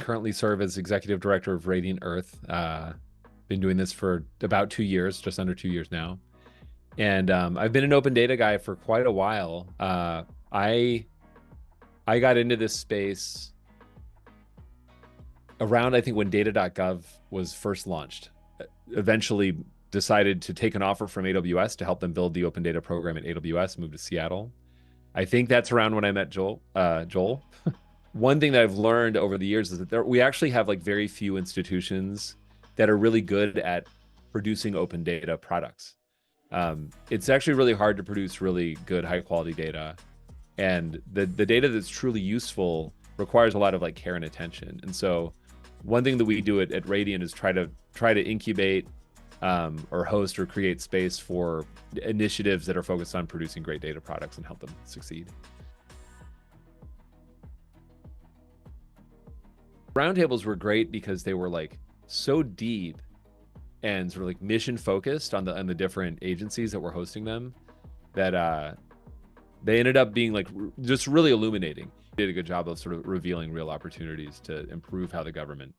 currently serve as executive director of Radiant Earth. Been doing this for about 2 years, just under 2 years now. And I've been an open data guy for quite a while. I got into this space around, I think, when data.gov was first launched. Eventually decided to take an offer from AWS to help them build the open data program at AWS, moved to Seattle. I think that's around when I met Joel. One thing that I've learned over the years is that we actually have like very few institutions that are really good at producing open data products. It's actually really hard to produce really good, high quality data. And the data that's truly useful requires a lot of like care and attention. And so one thing that we do at Radiant is try to incubate or host or create space for initiatives that are focused on producing great data products and help them succeed. Roundtables were great because they were like so deep and sort of like mission focused on the different agencies that were hosting them that they ended up being like just really illuminating. Did a good job of sort of revealing real opportunities to improve how the government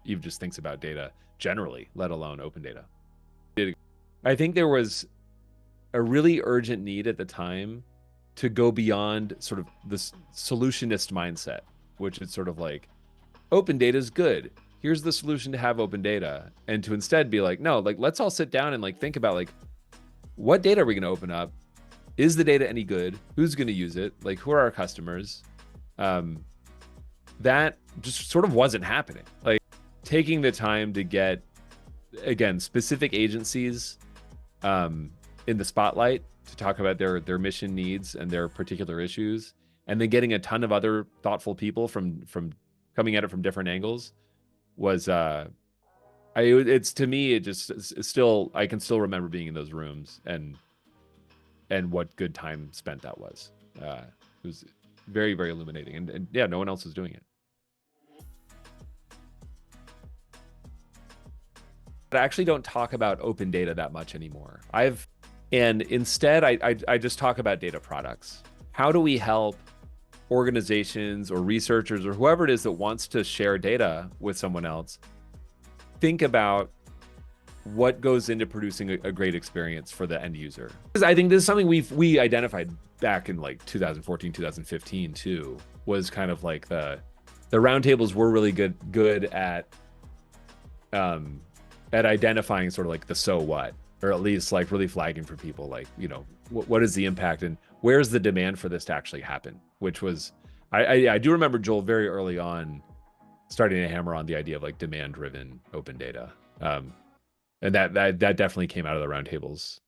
even just thinks about data generally, let alone open data. I think there was a really urgent need at the time to go beyond sort of this solutionist mindset, which is sort of like, open data is good. Here's the solution to have open data. And to instead be like, no, like, let's all sit down and like think about like, what data are we going to open up? Is the data any good? Who's going to use it? Like, who are our customers? That just sort of wasn't happening. Like, taking the time to get, again, specific agencies in the spotlight to talk about their mission needs and their particular issues, and then getting a ton of other thoughtful people from coming at it from different angles was it's to me, it just it's still, I can still remember being in those rooms and what good time spent that was. It was very, very illuminating, and yeah, no one else was doing it. But I actually don't talk about open data that much anymore. And instead I just talk about data products. How do we help organizations or researchers or whoever it is that wants to share data with someone else think about what goes into producing a great experience for the end user? Because I think this is something we identified back in like 2014, 2015 too, was kind of like the roundtables were really good at identifying sort of like the so what, or at least like really flagging for people like, you know, what is the impact and where's the demand for this to actually happen? Which was, I do remember Joel very early on starting to hammer on the idea of like demand driven open data. And that definitely came out of the roundtables